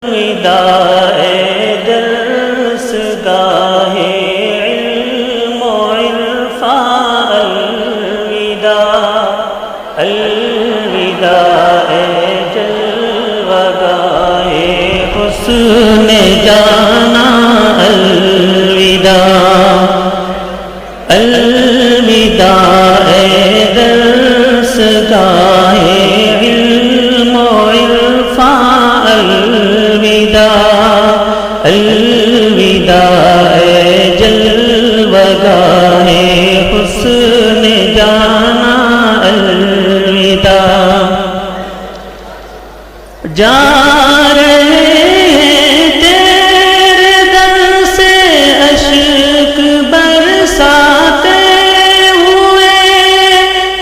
الوداع درس گاہ علم و عرفان الوداع جلوہ گاہ حسن جانا الوداع درس گاہ علم و عرفان الوداع جلوہ گاہ حسن جانا الوداع جا رہے تیرے در سے اشک برساتے ہوئے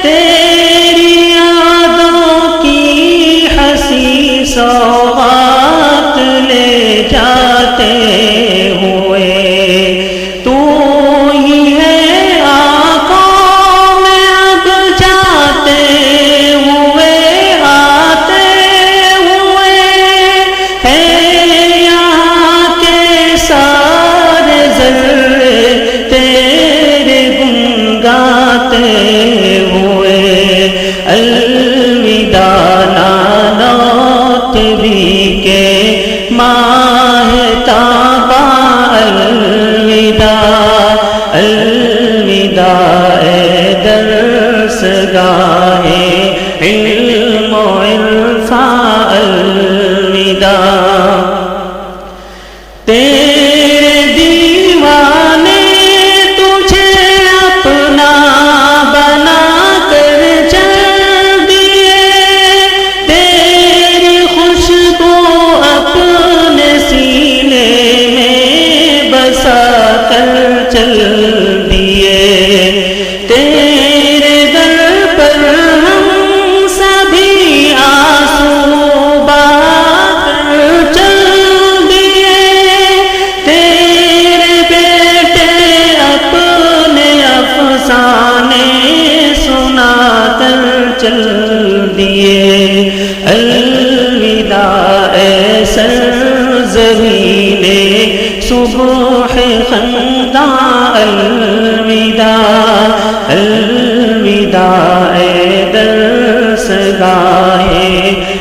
تیری یادوں کی ہنسی سوغات لے جاتے ہوئے تو ہی ہے آنکھوں میں اب جاتے ہوئے آتے ہوئے ہے یہاں کے سارے ذرے تیرے گن گاتے ہوئے الوداع نانوت بھی کے ماہ تابا الوداع درس گاہ علم و عرفان الوداع تیرے دیوانے تجھے اپنا بنا کر چل دیے تیری خوشبو اپنے سینے میں بسا کر چل دیے تیرے در پر ہم سبھی آنسو بہا کر چل دیے تیرے بیٹے اپنے افسانے سنا کر چل دیے الوداع سرزمین صبح خنداں الوداع درس گاہ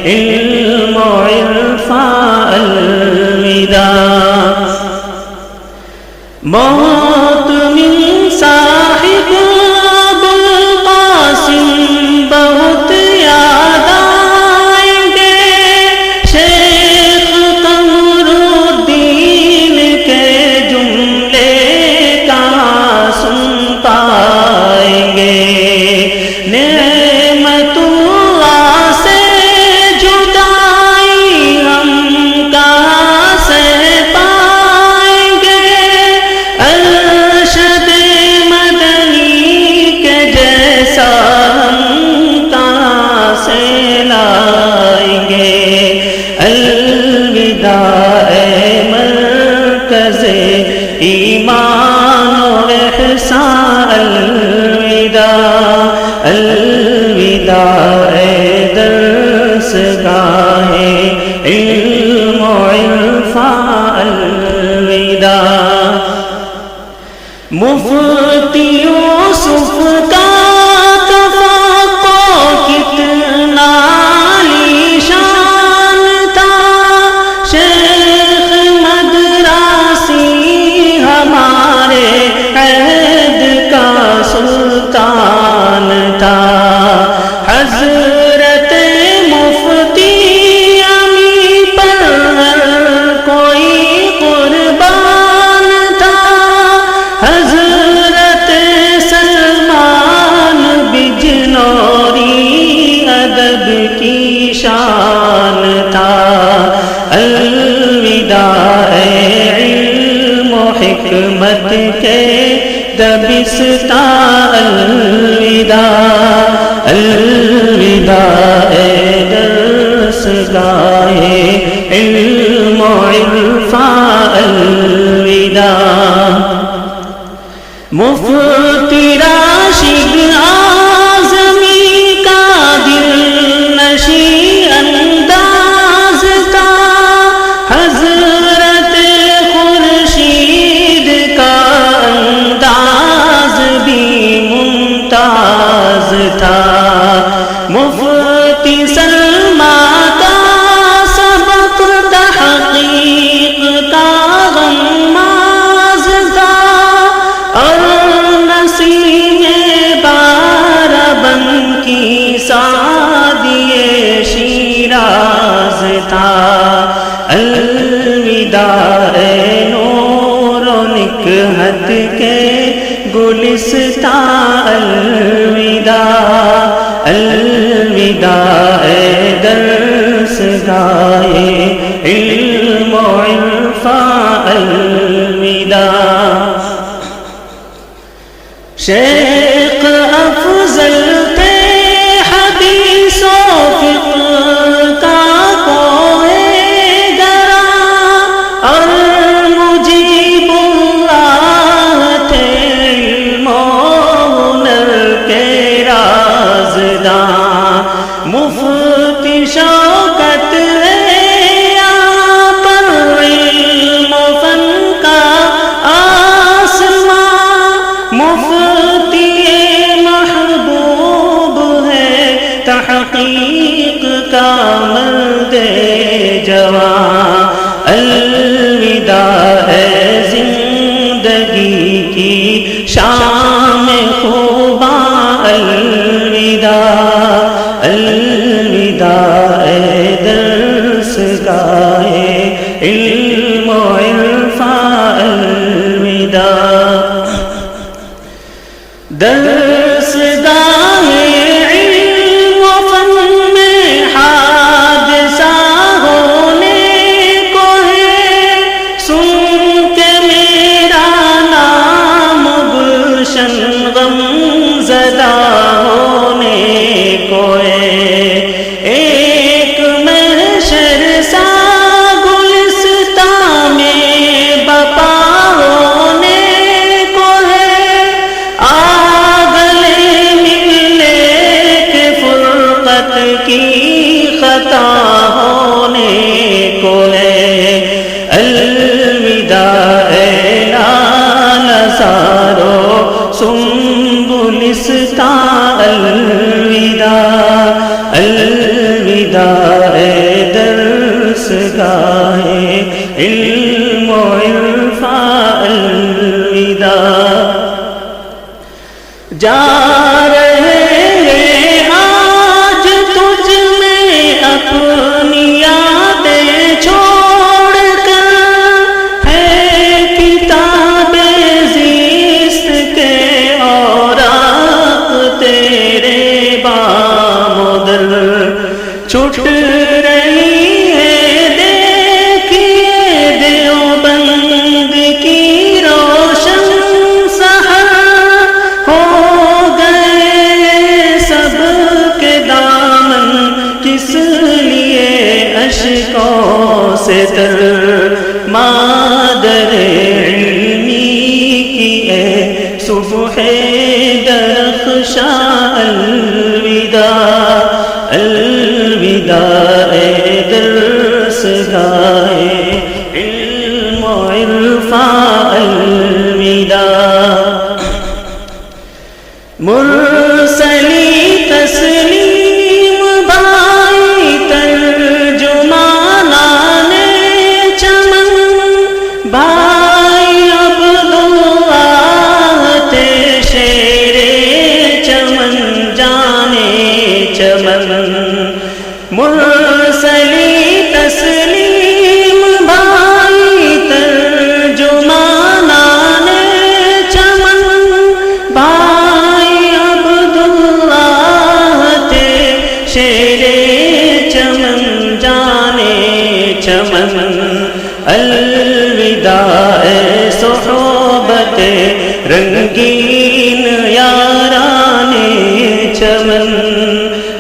علم و عرفان الوداع موت من صاحب ابوالقاسم بہت یاد آئیں گے شیخ قمر الدین کے جملے کہاں سن پائیں گے نعمت اللہ سے جدائی ہم کہاں سے پائیں گے ارشد مدنی کے جیسا ہم کہاں سے لائیں گے الوداع مرکز ایمان و احسان الوداع درس گاہ علم و عرفان الوداع مفتی یوسف کا تفقہ کتنا عالیشان تھا شیخ مدراسی ہمارے عہد کا سلطان تھا حضرت مفتی امی پر کوئی قربان تھا حضرت سلمان بجنوری ادب کی شان تھا الوداع علم و حکمت کے دبستان الوداع درس گاہ علم و عرفان الوداع مفتی راشد اعظمی کا دل نشین الوداع نور و نکہت کے گلستان الوداع الوداع درس گاہے علم و عرفان الوداع شیخ افضل تھے حدیث و فقہ کا کوئے گرا اور مجیب اللہ تھے علم و ہنر کے رازداں مفتی شوکت ہے یہاں پر علم و فن کا آسمان مفتی محبوب ہے تحقیق کا مرد جوان الوداع ہے زندگی کی شام خوباں الوداع الوداع ہے درس گاہے علم و عرفان الوداع درس گاہے علم و فن میں حادثہ ہونے کو ہے سن کے میرا نام گلشن غم زدہ ہونے کو ہے ایک محشر سا گلستان میں بپا ہونے کو ہے کی خطا ہونے کو ہے الوداع لال سارو سنبلستان الوداع الوداع درس گاہے علم و عرفان الوداع جا رہے اپنی یادیں چھوڑ کر ہے کتاب زیست کے اوراق تیرے بام و در چھٹ رہی ہے دیکھیے دیوبند کی روشن سحر ہو گئے سب کے دامن کس لیے اشکوں سے تر مادر علمی کی اے صبح درخشاں الوداع الوداع درس گاہے علم و عرفان الوداع مرسلی تسلیم بھائی ترجمانان چمن بھائی عبداللہ تھے شیر چمن جانے چمن مرسلی تسلیم بھائی ترجمانان چمن بھائی شیر چمن جانے چمن الوداع صحبت رنگین یاران چمن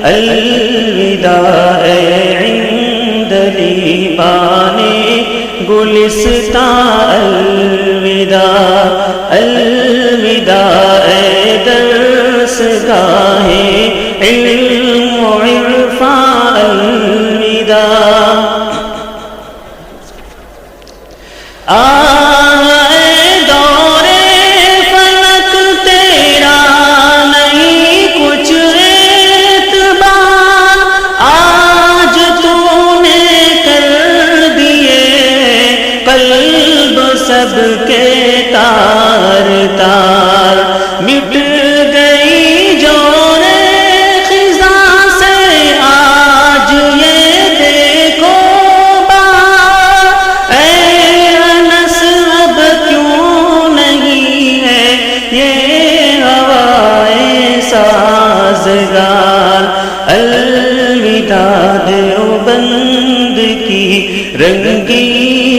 الوداع عند لیبان گلستان الوداع الوداع درس گاہے علم و عرفان الوداع آئے دور فلک تیرا نہیں کچھ اعتبار آج تو نے کر دیے قلب سب کے تار تار مٹ گئی جور خزاں سے آج یہ دیکھو بار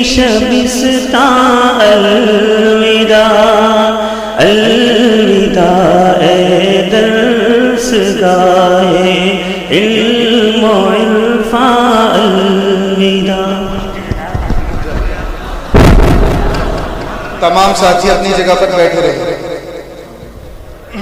شبستان الوداع الوداع اے درس گاہے علم و عرفان الوداع. تمام ساتھی اپنی جگہ پر بیٹھے رہے.